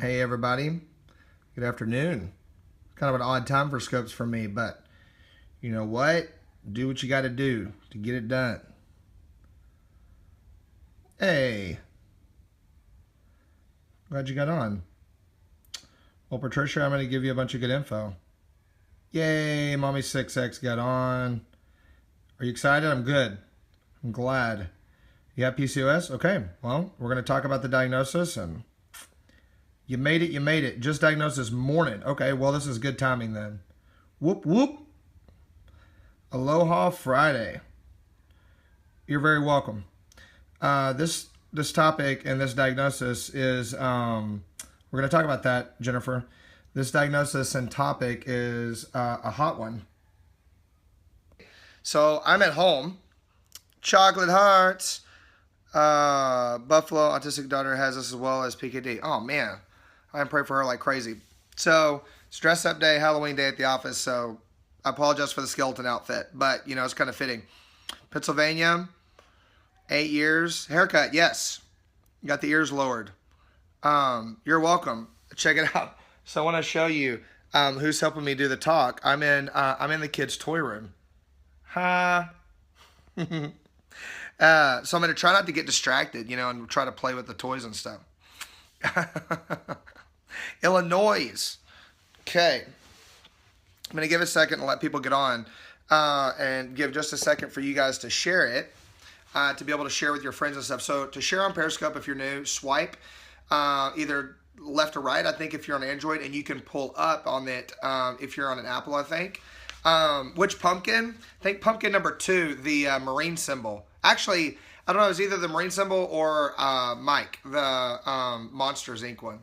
Hey everybody, good afternoon. Kind of an odd time for scopes for me, but you know what? Do what you got to do to get it done. Hey, glad you got on. Well, Patricia, I'm going to give you a bunch of good info. Yay, Mommy 6X got on. Are you excited? I'm good. I'm glad. You have PCOS? Okay, well, we're going to talk about the diagnosis and you made it. Just diagnosed this morning. Okay, well, this is good timing then. Whoop, whoop. Aloha Friday. You're very welcome. This topic and this diagnosis is, we're going to talk about that, Jennifer. This diagnosis and topic is a hot one. So I'm at home. Chocolate hearts. Buffalo autistic daughter has this as well as PKD. Oh, man. I pray for her like crazy. So, it's dress up day, Halloween day at the office, so I apologize for the skeleton outfit, but, you know, it's kind of fitting. Pennsylvania, 8 years. Haircut, yes. Got the ears lowered. You're welcome. Check it out. So, I want to show you who's helping me do the talk. I'm in the kids' toy room. Ha. So, I'm going to try not to get distracted, you know, and try to play with the toys and stuff. Illinois. Okay. I'm going to give a second to let people get on and give just a second for you guys to share it, to be able to share with your friends and stuff. So to share on Periscope, if you're new, swipe either left or right, I think, if you're on Android, and you can pull up on it if you're on an Apple, I think. Which pumpkin? I think pumpkin number 2, the marine symbol. Actually, I don't know, it was either the marine symbol or Mike, the Monsters Inc. one.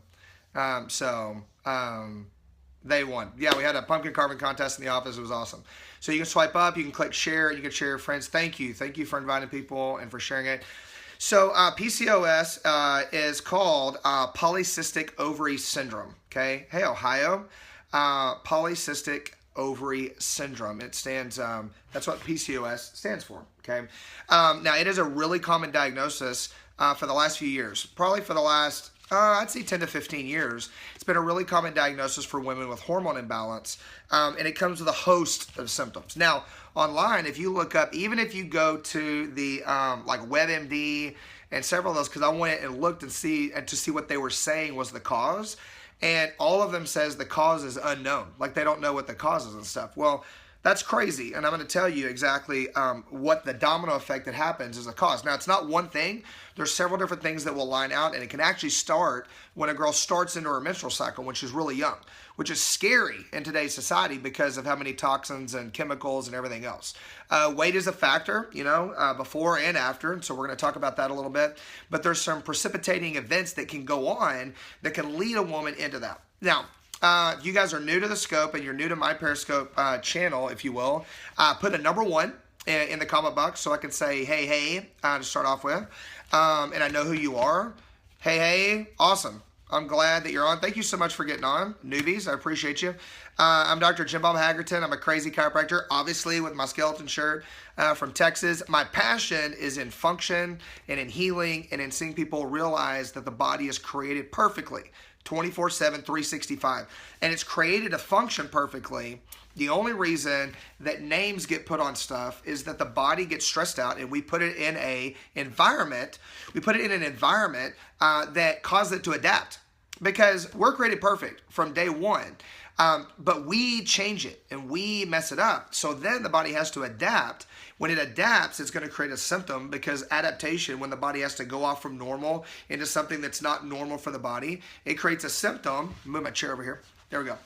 They won. Yeah, we had a pumpkin carving contest in the office. It was awesome. So you can swipe up, you can click share, you can share your friends. Thank you. Thank you for inviting people and for sharing it. So PCOS is called Poly-Cystic Ovary Syndrome. Okay. Hey, Ohio. Poly-Cystic Ovary Syndrome. It stands, that's what PCOS stands for. Okay. Now, it is a really common diagnosis for the last few years. Probably for the last, I'd say 10 to 15 years. It's been a really common diagnosis for women with hormone imbalance, and it comes with a host of symptoms. Now, online, if you look up, even if you go to the like WebMD and several of those, because I went and looked and to see what they were saying was the cause, and all of them says the cause is unknown. Like, they don't know what the cause is and stuff. Well, that's crazy, and I'm going to tell you exactly what the domino effect that happens is a cause. Now, it's not one thing. There's several different things that will line out, and it can actually start when a girl starts into her menstrual cycle when she's really young, which is scary in today's society because of how many toxins and chemicals and everything else. Weight is a factor, you know, before and after, and so we're going to talk about that a little bit. But there's some precipitating events that can go on that can lead a woman into that. Now, if you guys are new to the scope and you're new to my Periscope channel, if you will, put a number 1 in the comment box so I can say, hey, to start off with. And I know who you are. Hey, awesome. I'm glad that you're on. Thank you so much for getting on, newbies. I appreciate you. I'm Dr. Jim Bob Haggerton. I'm a crazy chiropractor, obviously with my skeleton shirt from Texas. My passion is in function and in healing and in seeing people realize that the body is created perfectly, 24/7, 365. And it's created to function perfectly. The only reason that names get put on stuff is that the body gets stressed out and we put it in an environment. We put it in an environment that causes it to adapt, because we're created perfect from day one. But we change it and we mess it up. So then the body has to adapt. When it adapts, it's going to create a symptom, because adaptation, when the body has to go off from normal into something that's not normal for the body, it creates a symptom. Move my chair over here. There we go.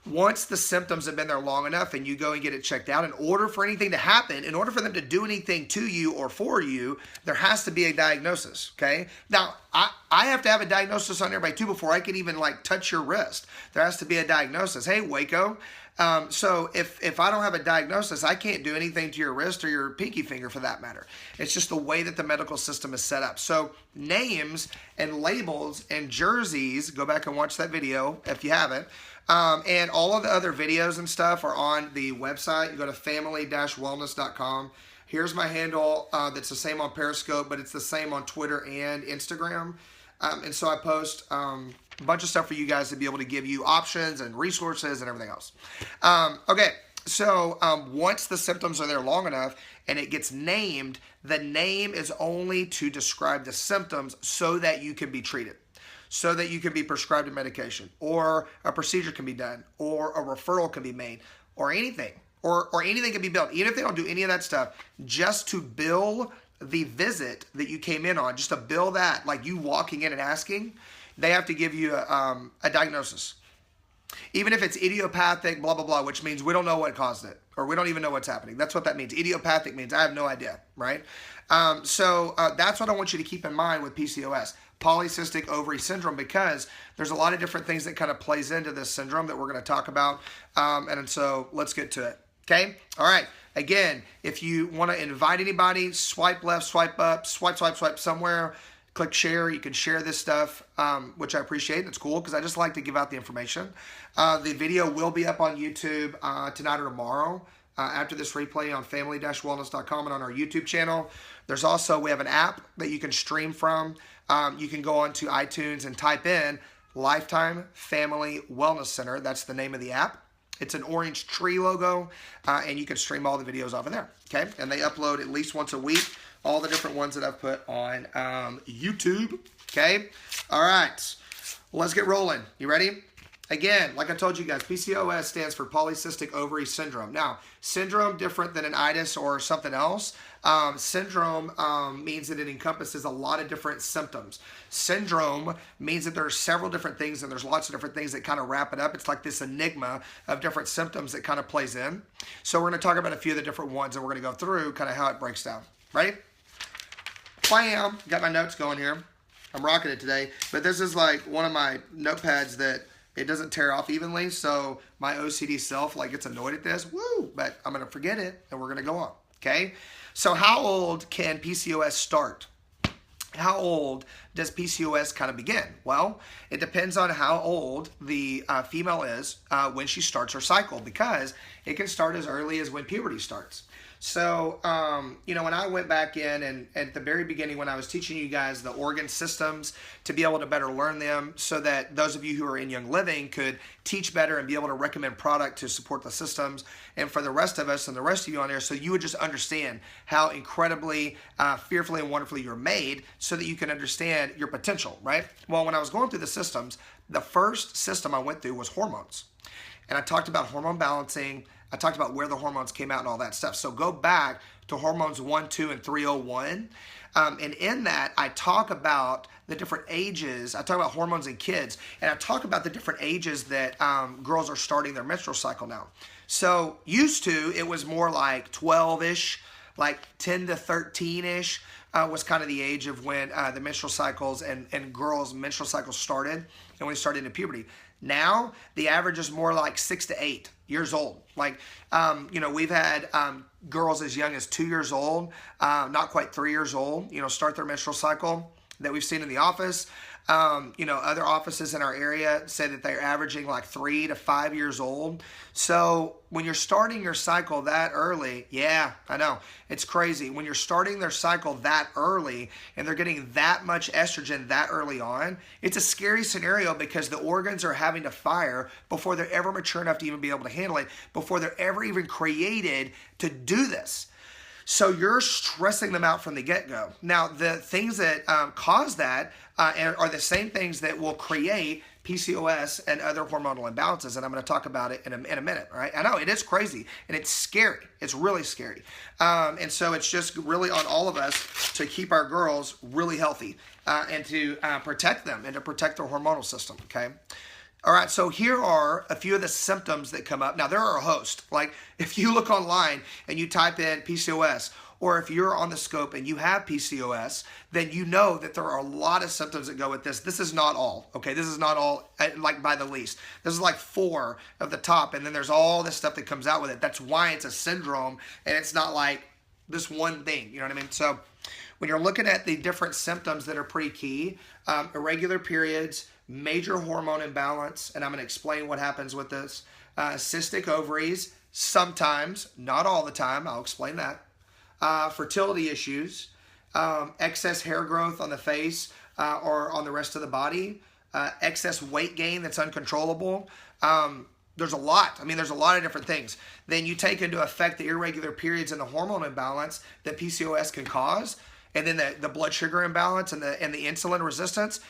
Once the symptoms have been there long enough and you go and get it checked out, in order for anything to happen, in order for them to do anything to you or for you, there has to be a diagnosis, okay? Now, I have to have a diagnosis on everybody too before I can even like touch your wrist. There has to be a diagnosis. Hey, Waco. So if I don't have a diagnosis, I can't do anything to your wrist or your pinky finger for that matter. It's just the way that the medical system is set up. So names and labels and jerseys, go back and watch that video if you haven't. And all of the other videos and stuff are on the website. You go to family-wellness.com. Here's my handle that's the same on Periscope, but it's the same on Twitter and Instagram. And so I post A bunch of stuff for you guys to be able to give you options and resources and everything else. Okay, so once the symptoms are there long enough and it gets named, the name is only to describe the symptoms so that you can be treated, so that you can be prescribed a medication, or a procedure can be done, or a referral can be made, or anything, or anything can be billed. Even if they don't do any of that stuff, just to bill the visit that you came in on, just to bill that, like you walking in and asking, they have to give you a diagnosis. Even if it's idiopathic, blah, blah, blah, which means we don't know what caused it, or we don't even know what's happening. That's what that means. Idiopathic means I have no idea, right? So that's what I want you to keep in mind with PCOS, Poly-Cystic Ovary Syndrome, because there's a lot of different things that kind of plays into this syndrome that we're going to talk about. And so let's get to it, okay? All right. Again, if you want to invite anybody, swipe left, swipe up, swipe somewhere. Click share. You can share this stuff, which I appreciate. It's cool because I just like to give out the information. The video will be up on YouTube tonight or tomorrow after this replay on family-wellness.com and on our YouTube channel. There's also, we have an app that you can stream from. You can go onto iTunes and type in Lifetime Family Wellness Center. That's the name of the app. It's an orange tree logo, and you can stream all the videos off of there, okay? And they upload at least once a week, all the different ones that I've put on YouTube, okay? All right, let's get rolling. You ready? Again, like I told you guys, PCOS stands for Polycystic Ovary Syndrome. Now, syndrome different than an itis or something else. Syndrome means that it encompasses a lot of different symptoms. Syndrome means that there are several different things and there's lots of different things that kind of wrap it up. It's like this enigma of different symptoms that kind of plays in. So we're going to talk about a few of the different ones and we're going to go through kind of how it breaks down. Ready? Bam! Got my notes going here. I'm rocking it today. But this is like one of my notepads that it doesn't tear off evenly, so my OCD self like gets annoyed at this. Woo! But I'm going to forget it, and we're going to go on, okay? So how old can PCOS start? How old does PCOS kind of begin? Well, it depends on how old the female is when she starts her cycle, because it can start as early as when puberty starts. So, you know, when I went back in and at the very beginning when I was teaching you guys the organ systems to be able to better learn them so that those of you who are in Young Living could teach better and be able to recommend product to support the systems, and for the rest of us and the rest of you on there, so you would just understand how incredibly, fearfully and wonderfully you're made so that you can understand your potential, right? Well, when I was going through the systems, the first system I went through was hormones. And I talked about hormone balancing. I talked about where the hormones came out and all that stuff. So go back to hormones 1, 2, and 301. And in that, I talk about the different ages. I talk about hormones in kids. And I talk about the different ages that girls are starting their menstrual cycle now. So used to, it was more like 12-ish, like 10 to 13-ish was kind of the age of when the menstrual cycles and girls' menstrual cycles started and when they started into puberty. Now, the average is more like 6 to 8 years old. Like, you know, we've had girls as young as 2 years old, not quite 3 years old, you know, start their menstrual cycle that we've seen in the office. You know, other offices in our area say that they're averaging like 3 to 5 years old. So when you're starting your cycle that early, yeah, I know, it's crazy. When you're starting their cycle that early and they're getting that much estrogen that early on, it's a scary scenario because the organs are having to fire before they're ever mature enough to even be able to handle it, before they're ever even created to do this. So you're stressing them out from the get-go. Now, the things that cause that are the same things that will create PCOS and other hormonal imbalances, and I'm going to talk about it in a minute, all right? I know, it is crazy, and it's scary. It's really scary. And so it's just really on all of us to keep our girls really healthy and to protect them and to protect their hormonal system, okay? All right, so here are a few of the symptoms that come up. Now, there are a host. Like, if you look online and you type in PCOS, or if you're on the scope and you have PCOS, then you know that there are a lot of symptoms that go with this. This is not all, okay? This is not all, like, by the least. This is like 4 of the top, and then there's all this stuff that comes out with it. That's why it's a syndrome, and it's not like this one thing, you know what I mean? So when you're looking at the different symptoms that are pretty key, irregular periods, major hormone imbalance, and I'm going to explain what happens with this. Cystic ovaries, sometimes, not all the time, I'll explain that. Fertility issues, excess hair growth on the face or on the rest of the body, excess weight gain that's uncontrollable. There's a lot. I mean, there's a lot of different things. Then you take into effect the irregular periods and the hormone imbalance that PCOS can cause, and then the blood sugar imbalance and the insulin resistance,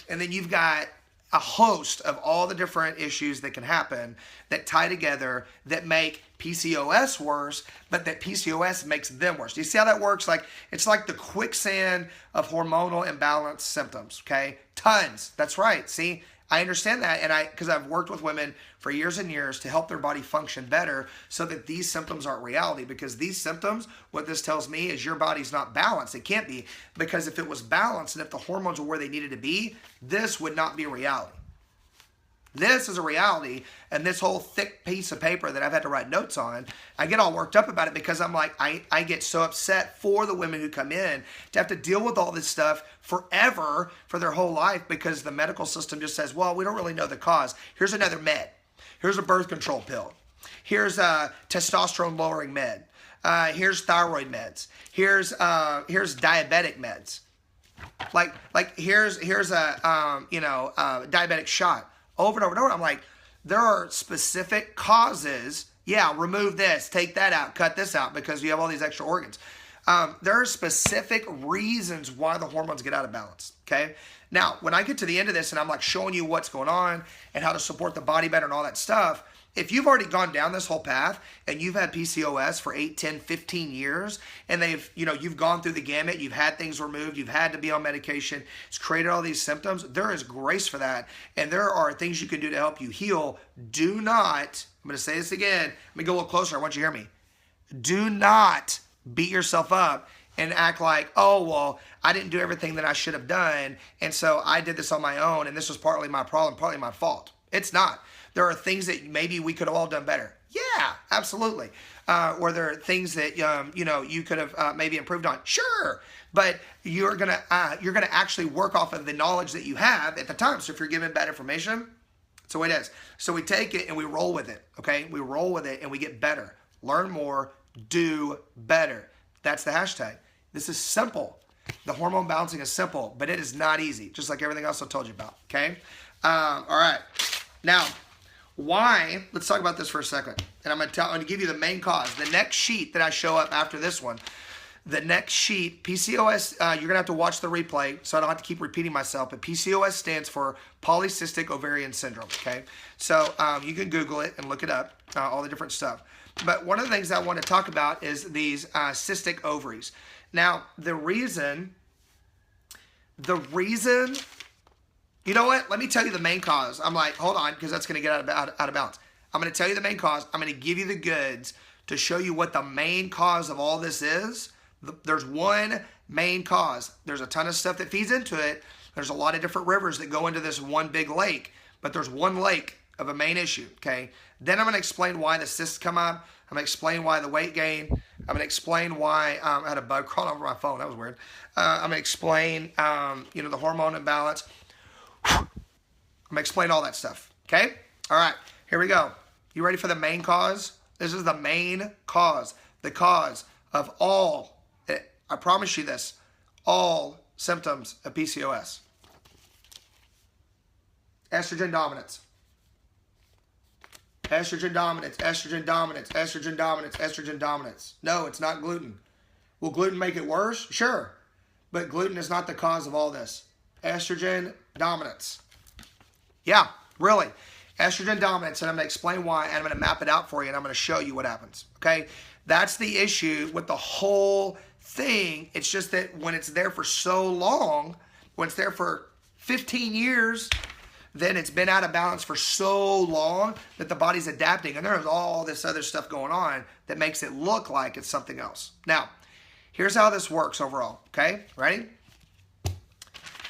and then you've got a host of all the different issues that can happen that tie together that make PCOS worse, but that PCOS makes them worse. Do you see how that works? Like, it's like the quicksand of hormonal imbalance symptoms, okay? Tons. That's right. See, I understand that, and because I've worked with women for years and years to help their body function better so that these symptoms aren't reality. Because these symptoms, what this tells me is your body's not balanced. It can't be, because if it was balanced and if the hormones were where they needed to be, this would not be a reality. This is a reality, and this whole thick piece of paper that I've had to write notes on, I get all worked up about it because I'm like, I get so upset for the women who come in to have to deal with all this stuff forever for their whole life because the medical system just says, well, we don't really know the cause. Here's another med. Here's a birth control pill. Here's a testosterone lowering med. Here's thyroid meds. Here's diabetic meds. Like here's a diabetic shot. Over and over and over. I'm like, there are specific causes. Yeah, remove this, take that out, cut this out because you have all these extra organs. There are specific reasons why the hormones get out of balance, okay? Now, when I get to the end of this and I'm like showing you what's going on and how to support the body better and all that stuff, if you've already gone down this whole path and you've had PCOS for 8, 10, 15 years and you've gone through the gamut, you've had things removed, you've had to be on medication, it's created all these symptoms, there is grace for that. And there are things you can do to help you heal. Do not, I'm going to say this again, let me go a little closer, I want you to hear me. Do not beat yourself up and act like, oh, well, I didn't do everything that I should have done, and so I did this on my own, and this was partly my problem, partly my fault. It's not. There are things that maybe we could have all done better. Yeah, absolutely. Or there are things that you could have maybe improved on. Sure, but you're gonna actually work off of the knowledge that you have at the time. So if you're given bad information, that's the way it is. So we take it and we roll with it. Okay, we roll with it and we get better. Learn more, do better. That's the hashtag. This is simple. The hormone balancing is simple, but it is not easy. Just like everything else I told you about. Okay. All right. Now, why? Let's talk about this for a second. And I'm going to give you the main cause. The next sheet that I show up after this one, the next sheet, PCOS, you're going to have to watch the replay, so I don't have to keep repeating myself, but PCOS stands for Poly-Cystic Ovary Syndrome, okay? So you can Google it and look it up, all the different stuff. But one of the things I want to talk about is these cystic ovaries. Now, the reason, you know what? Let me tell you the main cause. I'm like, hold on, because that's going to get out of balance. I'm going to tell you the main cause. I'm going to give you the goods to show you what the main cause of all this is. There's one main cause. There's a ton of stuff that feeds into it. There's a lot of different rivers that go into this one big lake, but there's one lake of a main issue, okay? Then I'm going to explain why the cysts come up. I'm going to explain why the weight gain. I'm going to explain why I had a bug crawl over my phone. That was weird. I'm going to explain, the hormone imbalance. I'm going to explain all that stuff, okay? All right, here we go. You ready for the main cause? This is the main cause. The cause of all, I promise you this, all symptoms of PCOS. Estrogen dominance. Estrogen dominance, estrogen dominance, estrogen dominance, estrogen dominance. No, it's not gluten. Will gluten make it worse? Sure. But gluten is not the cause of all this. Estrogen dominance. Yeah, really. Estrogen dominance, and I'm going to explain why, and I'm going to map it out for you, and I'm going to show you what happens. Okay? That's the issue with the whole thing. It's just that when it's there for so long, when it's there for 15 years, then it's been out of balance for so long that the body's adapting, and there's all this other stuff going on that makes it look like it's something else. Now, here's how this works overall, okay? Ready?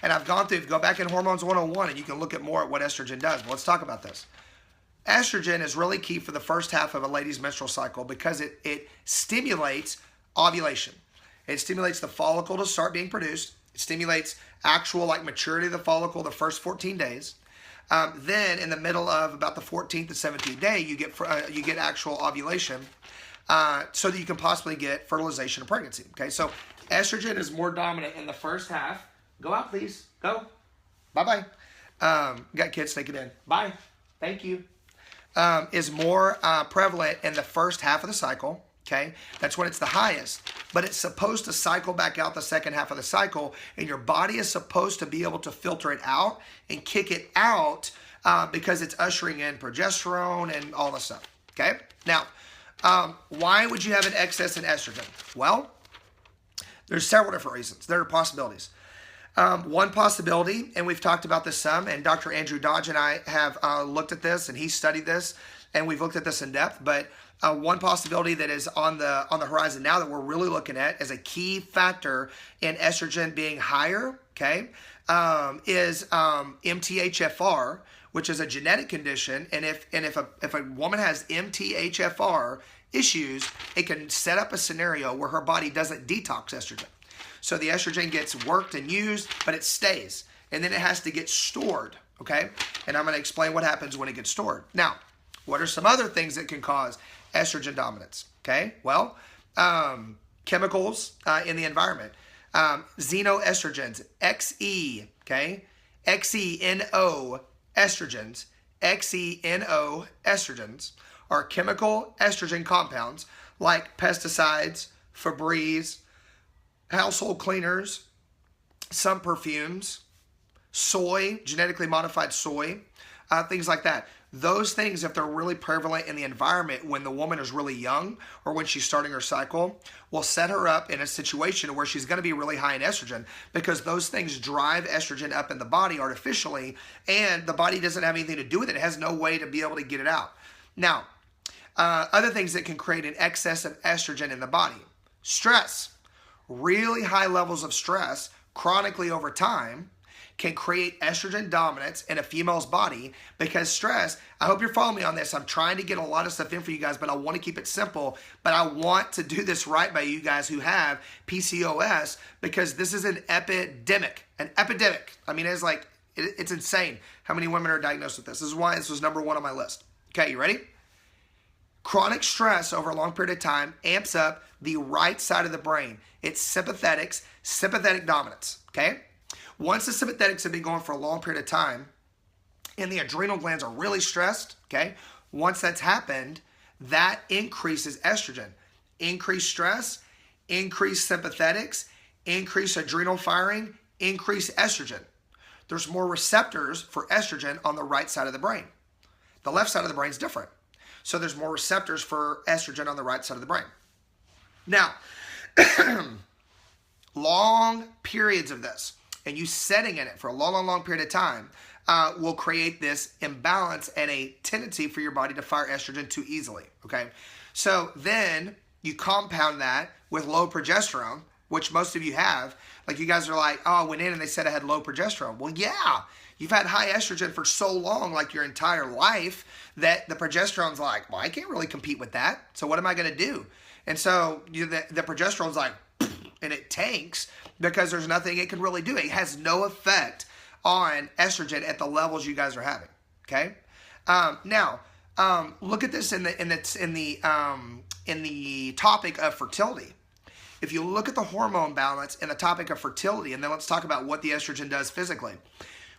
And I've gone through, go back in Hormones 101, and you can look at more at what estrogen does. But let's talk about this. Estrogen is really key for the first half of a lady's menstrual cycle because it stimulates ovulation. It stimulates the follicle to start being produced. It stimulates actual maturity of the follicle the first 14 days. Then in the middle of about the 14th to 17th day, you get actual ovulation so that you can possibly get fertilization and pregnancy. Okay, so estrogen is more dominant in the first half. Go out, please. Go. Bye-bye. Got kids, take it in. Bye. Thank you. Is more prevalent in the first half of the cycle. Okay, that's when it's the highest, but it's supposed to cycle back out the second half of the cycle, and your body is supposed to be able to filter it out and kick it out because it's ushering in progesterone and all this stuff. Okay, now why would you have an excess in estrogen? Well, there's several different reasons. There are possibilities. One possibility, and we've talked about this some, and Dr. Andrew Dodge and I have looked at this, and he studied this, and we've looked at this in depth, but one possibility that is on the horizon now that we're really looking at as a key factor in estrogen being higher, okay, is MTHFR, which is a genetic condition, and if a woman has MTHFR issues, it can set up a scenario where her body doesn't detox estrogen. So the estrogen gets worked and used, but it stays, and then it has to get stored, okay? And I'm going to explain what happens when it gets stored. Now, what are some other things that can cause estrogen dominance? Okay, well, chemicals in the environment. Xenoestrogens, XE, okay? XENO estrogens, XENO estrogens are chemical estrogen compounds like pesticides, Febreze, household cleaners, some perfumes, soy, genetically modified soy, things like that. Those things, if they're really prevalent in the environment when the woman is really young or when she's starting her cycle, will set her up in a situation where she's going to be really high in estrogen because those things drive estrogen up in the body artificially, and the body doesn't have anything to do with it. It has no way to be able to get it out. Now, other things that can create an excess of estrogen in the body. Stress. Really high levels of stress chronically over time can create estrogen dominance in a female's body because stress, I hope you're following me on this. I'm trying to get a lot of stuff in for you guys, but I want to keep it simple. But I want to do this right by you guys who have PCOS because this is an epidemic. An epidemic. I mean, it's insane how many women are diagnosed with this. This is why this was number one on my list. Okay, you ready? Chronic stress over a long period of time amps up the right side of the brain. It's sympathetic dominance, okay? Once the sympathetics have been going for a long period of time and the adrenal glands are really stressed, okay? Once that's happened, that increases estrogen. Increased stress, increased sympathetics, increased adrenal firing, increased estrogen. There's more receptors for estrogen on the right side of the brain. The left side of the brain is different. So there's more receptors for estrogen on the right side of the brain. Now, long periods of this, and you setting in it for a long period of time, will create this imbalance and a tendency for your body to fire estrogen too easily, okay? So then you compound that with low progesterone, which most of you have. Like you guys are like, oh, I went in and they said I had low progesterone. Well, yeah, you've had high estrogen for so long, like your entire life, that the progesterone's like, well, I can't really compete with that. So what am I going to do? And so the progesterone's like, and it tanks because there's nothing it can really do. It has no effect on estrogen at the levels you guys are having. Okay. Now, look at this in the topic of fertility. If you look at the hormone balance and the topic of fertility, and then let's talk about what the estrogen does physically.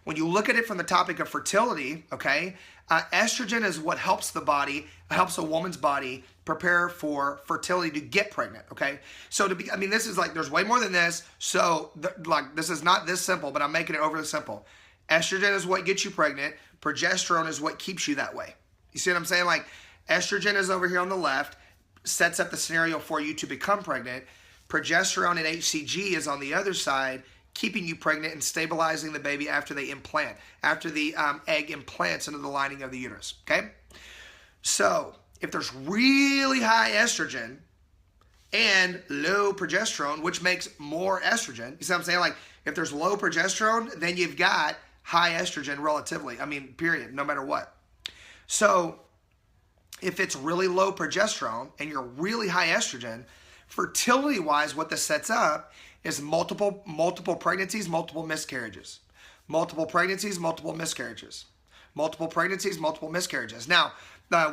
When you look at it from the topic of fertility, okay, estrogen is what helps the body, helps a woman's body prepare for fertility to get pregnant, okay? So this is like, there's way more than this. So this is not this simple, but I'm making it overly simple. Estrogen is what gets you pregnant. Progesterone is what keeps you that way. You see what I'm saying? Like estrogen is over here on the left, sets up the scenario for you to become pregnant. Progesterone and HCG is on the other side, keeping you pregnant and stabilizing the baby after they implant, after the egg implants into the lining of the uterus, okay? So if there's really high estrogen and low progesterone, which makes more estrogen, you see what I'm saying? Like if there's low progesterone, then you've got high estrogen relatively, period, no matter what. So if it's really low progesterone and you're really high estrogen, fertility-wise, what this sets up is multiple pregnancies, multiple miscarriages. Multiple pregnancies, multiple miscarriages. Multiple pregnancies, multiple miscarriages. Now,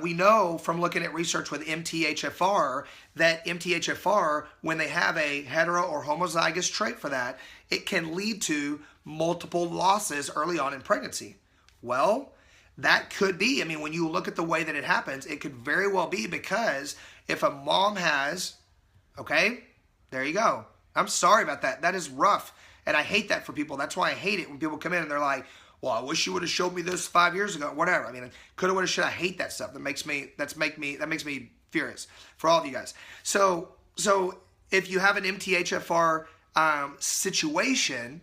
we know from looking at research with MTHFR that MTHFR, when they have a hetero or homozygous trait for that, it can lead to multiple losses early on in pregnancy. Well, that could be, I mean, when you look at the way that it happens, it could very well be because if a mom has, okay, there you go. I'm sorry about that. That is rough. And I hate that for people. That's why I hate it when people come in and they're like, well, I wish you would have showed me this 5 years ago, whatever. I mean, coulda, woulda, shoulda. I hate that stuff. That makes me furious for all of you guys. So if you have an MTHFR situation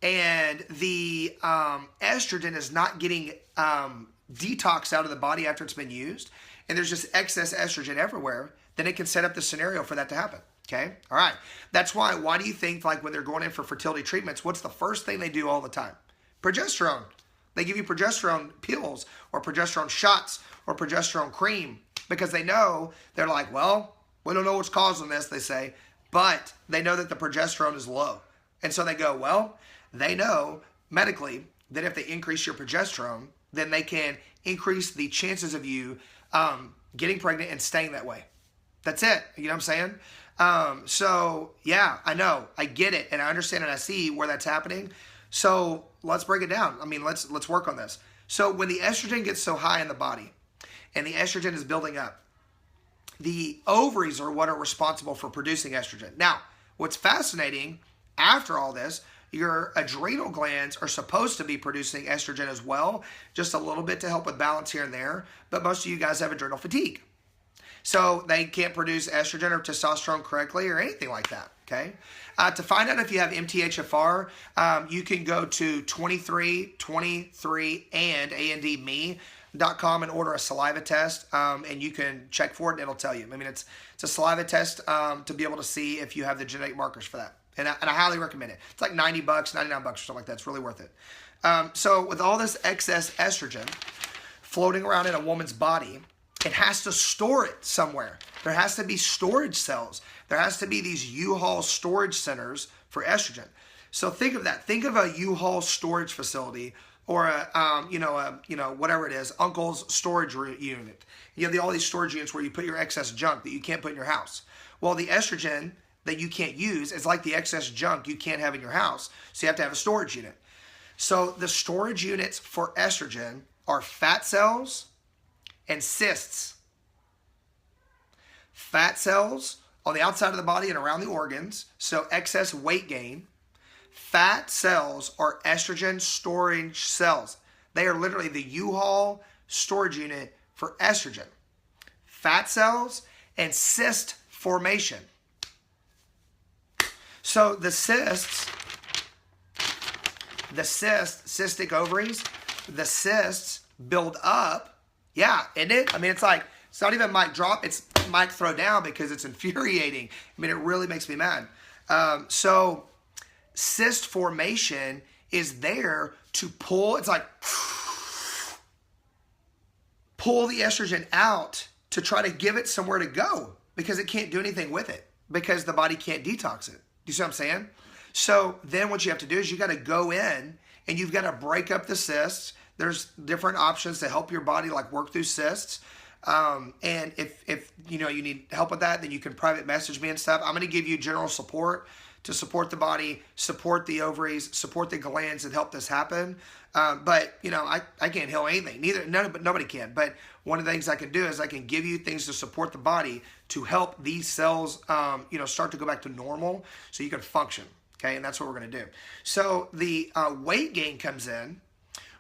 and the estrogen is not getting detox out of the body after it's been used, and there's just excess estrogen everywhere, then it can set up the scenario for that to happen. Okay, all right. That's why do you think, like, when they're going in for fertility treatments, what's the first thing they do all the time? Progesterone. They give you progesterone pills or progesterone shots or progesterone cream because they know, they're like, well, we don't know what's causing this, they say, but they know that the progesterone is low. And so they go, well, they know medically that if they increase your progesterone, then they can increase the chances of you getting pregnant and staying that way. That's it. You know what I'm saying? So yeah, I know, I get it, and I understand and I see where that's happening. So let's break it down. I mean, let's work on this. So when the estrogen gets so high in the body and the estrogen is building up, the ovaries are what are responsible for producing estrogen. Now, what's fascinating, after all this, your adrenal glands are supposed to be producing estrogen as well, just a little bit to help with balance here and there, but most of you guys have adrenal fatigue. So they can't produce estrogen or testosterone correctly or anything like that, okay? To find out if you have MTHFR, you can go to 23andme.com and order a saliva test, and you can check for it and it'll tell you. I mean, it's a saliva test to be able to see if you have the genetic markers for that. And I highly recommend it. It's like $90, $99 or something like that. It's really worth it. So with all this excess estrogen floating around in a woman's body, it has to store it somewhere. There has to be storage cells. There has to be these U-Haul storage centers for estrogen. So think of that. Think of a U-Haul storage facility or whatever it is, uncle's storage unit. You have all these storage units where you put your excess junk that you can't put in your house. Well, the estrogen that you can't use is like the excess junk you can't have in your house. So you have to have a storage unit. So the storage units for estrogen are fat cells and cysts. Fat cells on the outside of the body and around the organs, so excess weight gain. Fat cells are estrogen storage cells. They are literally the U-Haul storage unit for estrogen. Fat cells and cyst formation. So the cystic ovaries, the cysts build up. Yeah, isn't it? I mean, it's like, it's not even mic drop, it's mic throw down because it's infuriating. I mean, it really makes me mad. So cyst formation is there to pull, it's like, pull the estrogen out to try to give it somewhere to go because it can't do anything with it because the body can't detox it. Do you see what I'm saying? So then what you have to do is you got to go in and you've got to break up the cysts. There's different options to help your body like work through cysts. And if you need help with that, then you can private message me and stuff. I'm going to give you general support to support the body, support the ovaries, support the glands and help this happen. But I can't heal anything. Nobody can. But one of the things I can do is I can give you things to support the body to help these cells, start to go back to normal so you can function. Okay. And that's what we're going to do. So the weight gain comes in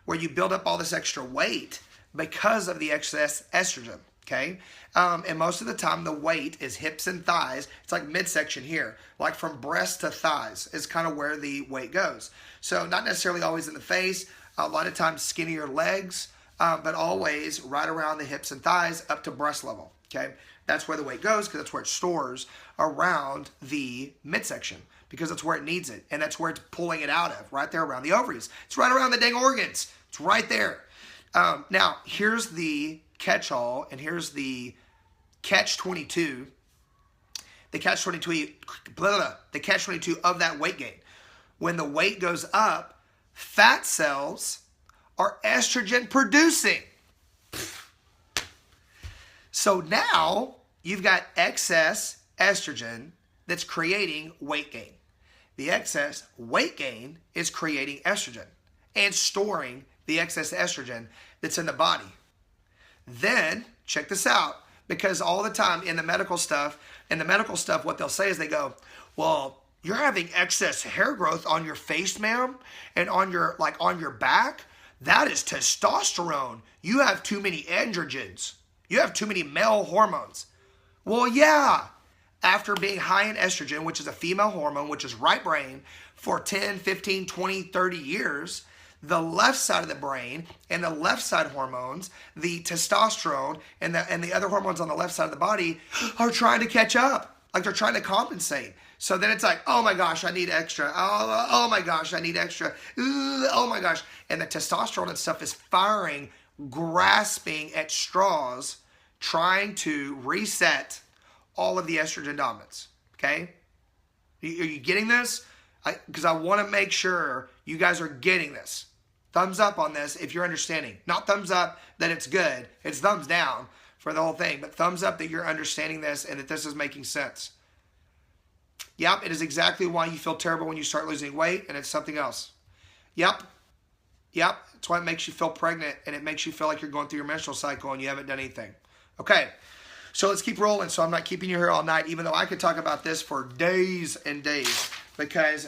where you build up all this extra weight because of the excess estrogen, okay? And most of the time, the weight is hips and thighs. It's like midsection here, like from breast to thighs is kind of where the weight goes. So not necessarily always in the face, a lot of times skinnier legs, but always right around the hips and thighs up to breast level, okay? That's where the weight goes because that's where it stores around the midsection because that's where it needs it. And that's where it's pulling it out of, right there around the ovaries. It's right around the dang organs. It's right there. Now, here's the catch-all, and here's the catch-22. The catch-22 of that weight gain. When the weight goes up, fat cells are estrogen producing. So now you've got excess estrogen that's creating weight gain. The excess weight gain is creating estrogen and storing the excess estrogen that's in the body. Then, check this out, because all the time in the medical stuff, what they'll say is they go, well, you're having excess hair growth on your face, ma'am, and on your back. That is testosterone. You have too many androgens. You have too many male hormones. Well, yeah. After being high in estrogen, which is a female hormone, which is right brain, for 10, 15, 20, 30 years, the left side of the brain and the left side hormones, the testosterone and the other hormones on the left side of the body are trying to catch up. Like they're trying to compensate. So then it's like, oh my gosh, I need extra. Oh my gosh, I need extra. Oh my gosh. And the testosterone and stuff is firing, grasping at straws, trying to reset all of the estrogen dominance. Okay? Are you getting this? Because I want to make sure you guys are getting this. Thumbs up on this if you're understanding. Not thumbs up that it's good. It's thumbs down for the whole thing. But thumbs up that you're understanding this and that this is making sense. Yep, it is exactly why you feel terrible when you start losing weight, and it's something else. Yep. It's why it makes you feel pregnant, and it makes you feel like you're going through your menstrual cycle and you haven't done anything. Okay, so let's keep rolling. So I'm not keeping you here all night, even though I could talk about this for days and days, because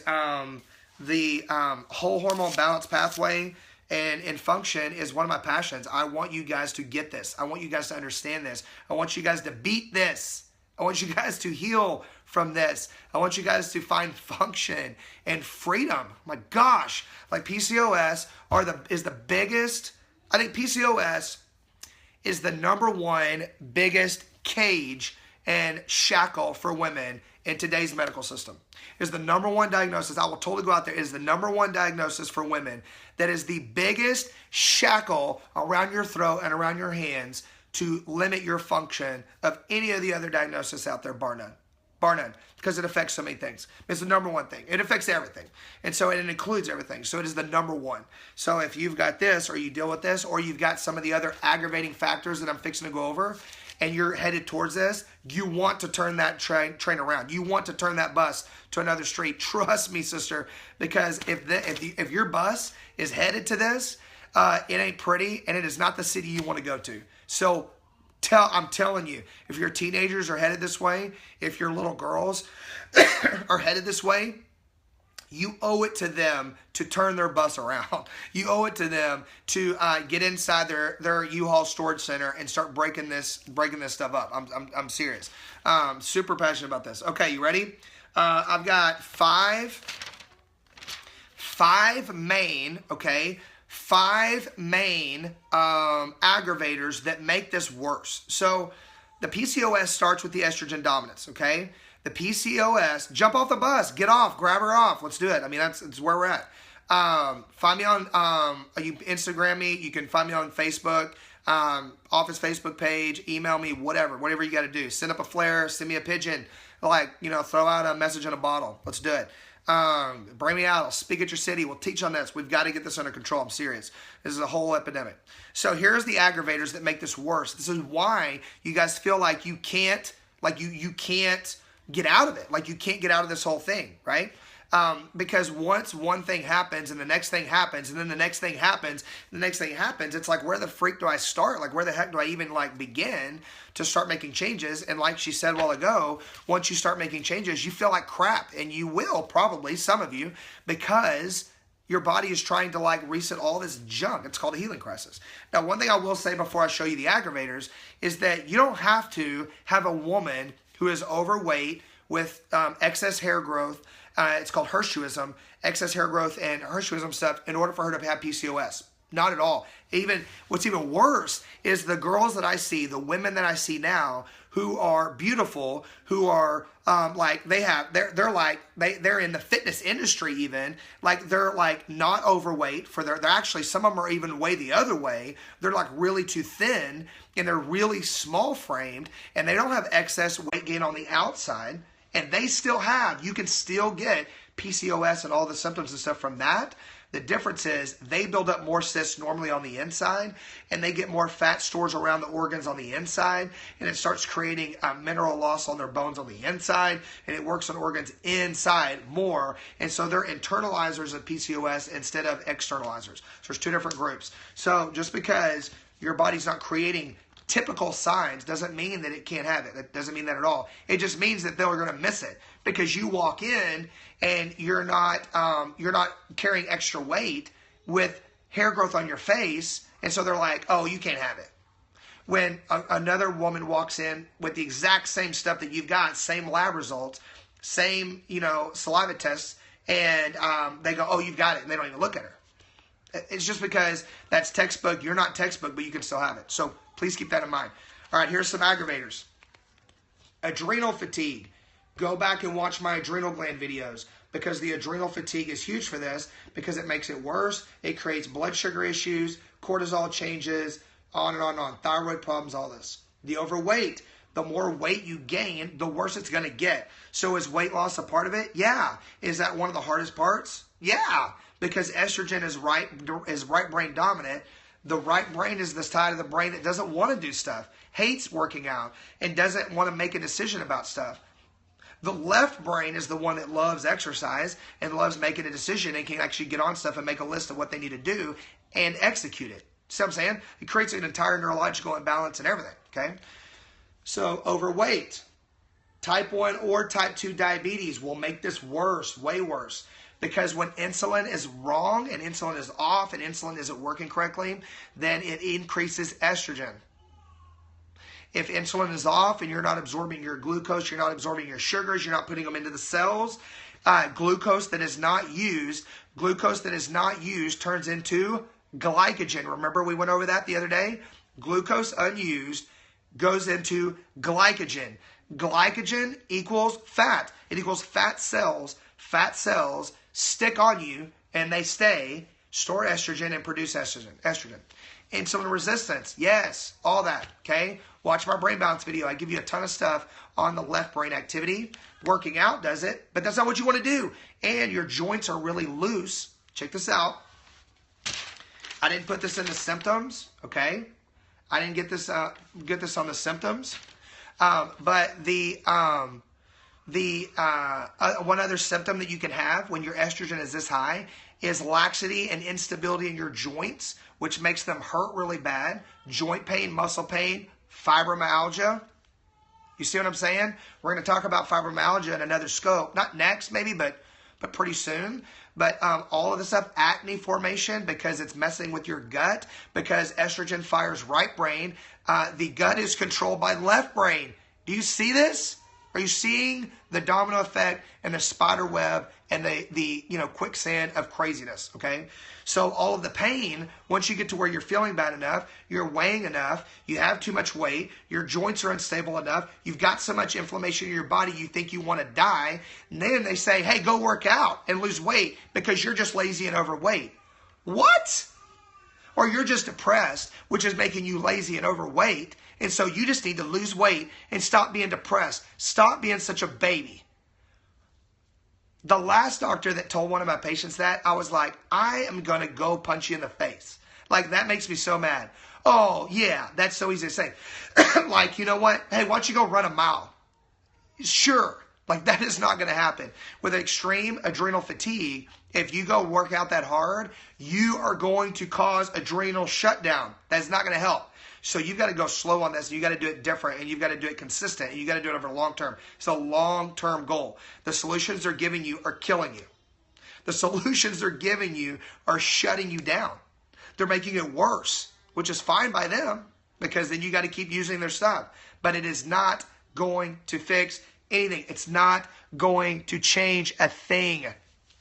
the whole hormone balance pathway and function is one of my passions. I want you guys to get this. I want you guys to understand this. I want you guys to beat this. I want you guys to heal from this. I want you guys to find function and freedom. My gosh, like PCOS is the biggest. I think PCOS is the #1 biggest cage and shackle for women in today's medical system. Is the #1 diagnosis. I will totally go out there. It is the #1 diagnosis for women. That is the biggest shackle around your throat and around your hands to limit your function of any of the other diagnoses out there, bar none. Bar none, because it affects so many things. It's the #1 thing. It affects everything. And so it includes everything. So it is the #1. So if you've got this, or you deal with this, or you've got some of the other aggravating factors that I'm fixing to go over, and you're headed towards this, you want to turn that train around. You want to turn that bus to another street. Trust me, sister, because if your bus is headed to this, it ain't pretty, and it is not the city you want to go to. So I'm telling you, if your teenagers are headed this way, if your little girls are headed this way, you owe it to them to turn their bus around. You owe it to them to get inside their U-Haul storage center and start breaking this stuff up. I'm serious. Super passionate about this. Okay, you ready? I've got five main. Okay. 5 main aggravators that make this worse. So the PCOS starts with the estrogen dominance, okay? The PCOS, jump off the bus, get off, grab her off. Let's do it. I mean, that's where we're at. Find me on, you Instagram me. You can find me on Facebook, office Facebook page, email me, whatever you got to do. Send up a flare, send me a pigeon, throw out a message in a bottle. Let's do it. Bring me out. I'll speak at your city. We'll teach on this. We've got to get this under control. I'm serious. This is a whole epidemic. So here's the aggravators that make this worse. This is why you guys feel like you can't, you can't get out of it. Like you can't get out of this whole thing, right? Because once one thing happens and the next thing happens and then the next thing happens, it's like, where the freak do I start? Like, where the heck do I even begin to start making changes? And like she said a while ago, once you start making changes, you feel like crap, and you will probably, some of you, because your body is trying to reset all this junk. It's called a healing crisis. Now, one thing I will say before I show you the aggravators is that you don't have to have a woman who is overweight with excess hair growth. It's called hirsutism, excess hair growth and hirsutism stuff, in order for her to have PCOS. Not at all. What's even worse is the girls that I see, the women that I see now, who are beautiful, who are they're in the fitness industry even, they're not overweight, they're actually, some of them are even way the other way. They're really too thin, and they're really small framed, and they don't have excess weight gain on the outside. And you can still get PCOS and all the symptoms and stuff from that. The difference is they build up more cysts normally on the inside, and they get more fat stores around the organs on the inside, and it starts creating mineral loss on their bones on the inside, and it works on organs inside more, and so they're internalizers of PCOS instead of externalizers. So there's two different groups. So just because your body's not creating typical signs doesn't mean that it can't have it. That doesn't mean that at all. It just means that they're going to miss it because you walk in and you're not carrying extra weight with hair growth on your face, and so they're like, oh, you can't have it. When another woman walks in with the exact same stuff that you've got, same lab results, same saliva tests, and they go, oh, you've got it, and they don't even look at her. It's just because that's textbook. You're not textbook, but you can still have it. So please keep that in mind. All right, here's some aggravators. Adrenal fatigue. Go back and watch my adrenal gland videos because the adrenal fatigue is huge for this because it makes it worse. It creates blood sugar issues, cortisol changes, on and on and on. Thyroid problems, all this. The overweight. The more weight you gain, the worse it's going to get. So is weight loss a part of it? Yeah. Is that one of the hardest parts? Yeah. Because estrogen is right brain dominant. The right brain is the side of the brain that doesn't want to do stuff, hates working out, and doesn't want to make a decision about stuff. The left brain is the one that loves exercise and loves making a decision and can actually get on stuff and make a list of what they need to do and execute it. See what I'm saying? It creates an entire neurological imbalance and everything, okay? So overweight, type 1 or type 2 diabetes will make this worse, way worse. Because when insulin is wrong and insulin is off and insulin isn't working correctly, then it increases estrogen. If insulin is off and you're not absorbing your glucose, you're not absorbing your sugars, you're not putting them into the cells, glucose that is not used turns into glycogen. Remember we went over that the other day? Glucose unused goes into glycogen. Glycogen equals fat. It equals fat cells. Fat cells stick on you and they stay, store estrogen and produce estrogen. Insulin resistance, yes, all that, okay? Watch my brain balance video. I give you a ton of stuff on the left brain activity. Working out does it, but that's not what you want to do. And your joints are really loose. Check this out. I didn't put this in the symptoms, okay? I didn't get this on the symptoms. But one other symptom that you can have when your estrogen is this high is laxity and instability in your joints, which makes them hurt really bad. Joint pain, muscle pain, fibromyalgia. You see what I'm saying? We're going to talk about fibromyalgia in another scope. Not next maybe, but pretty soon. But all of this stuff, acne formation, because it's messing with your gut, because estrogen fires right brain. The gut is controlled by left brain. Do you see this? Are you seeing the domino effect and the spider web and the quicksand of craziness, okay? So all of the pain, once you get to where you're feeling bad enough, you're weighing enough, you have too much weight, your joints are unstable enough, you've got so much inflammation in your body you think you want to die, and then they say, hey, go work out and lose weight because you're just lazy and overweight. What? Or you're just depressed, which is making you lazy and overweight, and so you just need to lose weight and stop being depressed. Stop being such a baby. The last doctor that told one of my patients that, I was like, I am going to go punch you in the face. Like, that makes me so mad. Oh, yeah, that's so easy to say. Like, you know what? Hey, why don't you go run a mile? Sure. Like, that is not going to happen. With extreme adrenal fatigue, if you go work out that hard, you are going to cause adrenal shutdown. That's not going to help. So you've got to go slow on this, and you've got to do it different, and you've got to do it consistent, and you've got to do it over the long term. It's a long-term goal. The solutions they're giving you are killing you. The solutions they're giving you are shutting you down. They're making it worse, which is fine by them, because then you got to keep using their stuff. But it is not going to fix anything. It's not going to change a thing.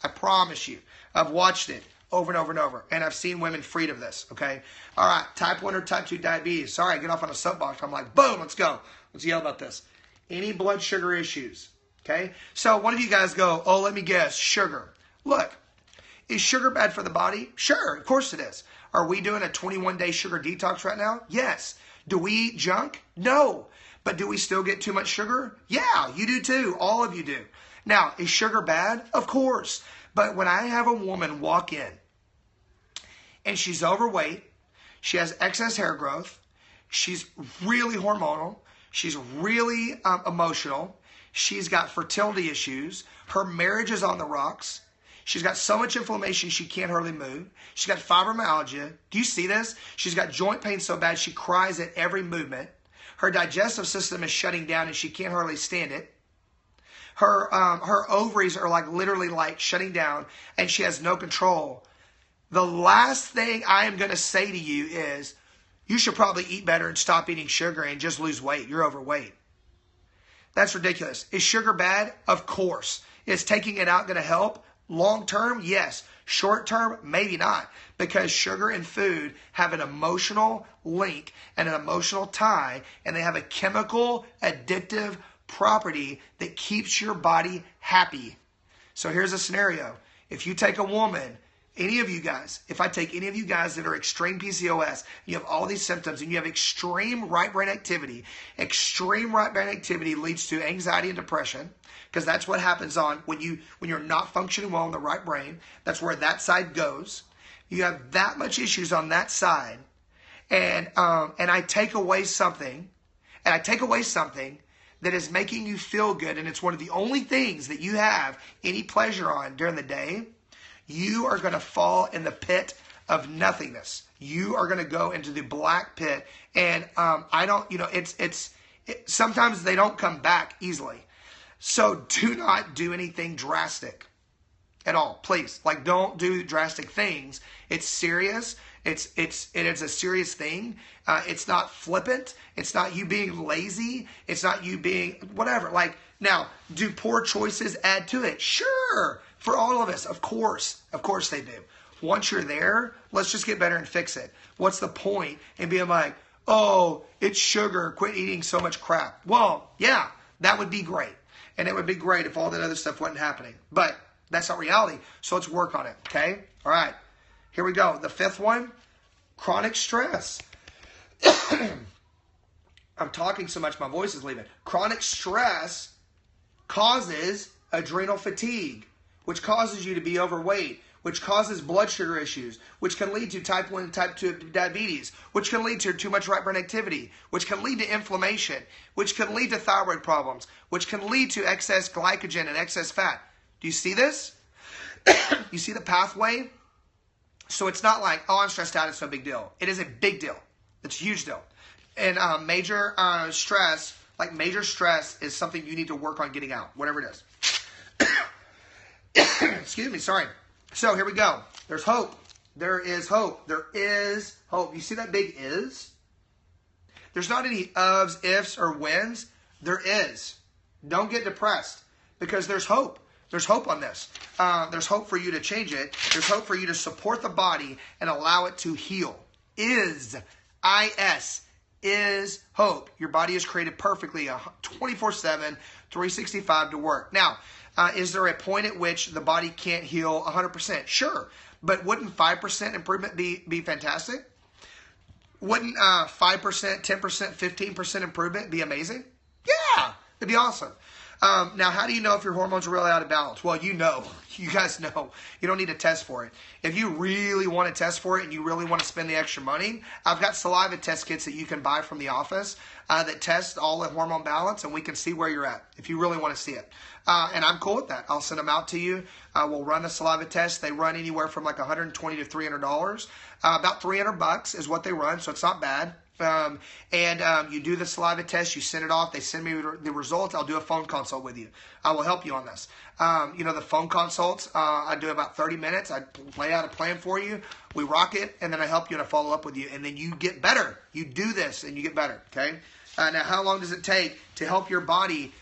I promise you. I've watched it over and over and over. And I've seen women freed of this, okay? All right, type 1 or type 2 diabetes. Sorry, I get off on a soapbox. I'm like, boom, let's go. Let's yell about this. Any blood sugar issues, okay? So one of you guys go, oh, let me guess, sugar. Look, is sugar bad for the body? Sure, of course it is. Are we doing a 21-day sugar detox right now? Yes. Do we eat junk? No. But do we still get too much sugar? Yeah, you do too. All of you do. Now, is sugar bad? Of course. But when I have a woman walk in and she's overweight. She has excess hair growth. She's really hormonal. She's really emotional. She's got fertility issues. Her marriage is on the rocks. She's got so much inflammation she can't hardly move. She's got fibromyalgia. Do you see this? She's got joint pain so bad she cries at every movement. Her digestive system is shutting down and she can't hardly stand it. Her ovaries are like literally like shutting down and she has no control. The last thing I am going to say to you is you should probably eat better and stop eating sugar and just lose weight. You're overweight. That's ridiculous. Is sugar bad? Of course. Is taking it out going to help? Long term, yes. Short term, maybe not. Because sugar and food have an emotional link and an emotional tie, and they have a chemical addictive property that keeps your body happy. So here's a scenario. If you take a woman, any of you guys, if I take any of you guys that are extreme PCOS, you have all these symptoms and you have extreme right brain activity. Extreme right brain activity leads to anxiety and depression, because that's what happens when you're not functioning well in the right brain. That's where that side goes. You have that much issues on that side, and I take away something, that is making you feel good, and it's one of the only things that you have any pleasure on during the day. You are going to fall in the pit of nothingness. You are going to go into the black pit, and sometimes they don't come back easily. So do not do anything drastic at all, please. Like, don't do drastic things. It's serious. It's a serious thing. It's not flippant. It's not you being lazy. It's not you being whatever. Like, now, do poor choices add to it? Sure. For all of us, of course they do. Once you're there, let's just get better and fix it. What's the point in being like, oh, it's sugar, quit eating so much crap? Well, yeah, that would be great. And it would be great if all that other stuff wasn't happening. But that's not reality, so let's work on it, okay? All right, here we go. The fifth one, chronic stress. I'm talking so much, my voice is leaving. Chronic stress causes adrenal fatigue, which causes you to be overweight, which causes blood sugar issues, which can lead to type 1 and type 2 diabetes, which can lead to too much right brain activity, which can lead to inflammation, which can lead to thyroid problems, which can lead to excess glycogen and excess fat. Do you see this? You see the pathway? So it's not like, oh, I'm stressed out, it's no big deal. It is a big deal. It's a huge deal. And major stress is something you need to work on getting out, whatever it is. Excuse me, sorry. So here we go. There's hope. There is hope. There is hope. You see that big is? There's not any ofs, ifs, or whens. There is. Don't get depressed, because there's hope. There's hope on this. There's hope for you to change it. There's hope for you to support the body and allow it to heal. Is, I-S, is hope. Your body is created perfectly 24/7, 365 to work. Now, is there a point at which the body can't heal 100%? Sure. But wouldn't 5% improvement be fantastic? Wouldn't 5%, 10%, 15% improvement be amazing? Yeah, it'd be awesome. Now, how do you know if your hormones are really out of balance? Well, you know. You guys know. You don't need to test for it. If you really want to test for it and you really want to spend the extra money, I've got saliva test kits that you can buy from the office that test all the hormone balance, and we can see where you're at if you really want to see it. And I'm cool with that. I'll send them out to you. We'll run the saliva test. They run anywhere from like $120 to $300. About $300 is what they run, so it's not bad. You do the saliva test, you send it off, they send me the results, I'll do a phone consult with you. I will help you on this. The phone consults, I do about 30 minutes, I lay out a plan for you, we rock it, and then I help you and I follow up with you, and then you get better. You do this and you get better, okay? Now, how long does it take to help your body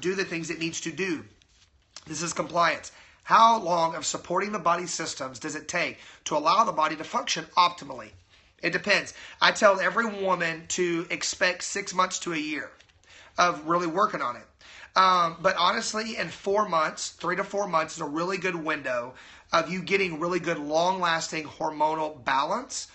do the things it needs to do? This is compliance. How long of supporting the body systems does it take to allow the body to function optimally? It depends. I tell every woman to expect 6 months to a year of really working on it. But honestly, in 4 months, 3 to 4 months is a really good window of you getting really good long-lasting hormonal balance.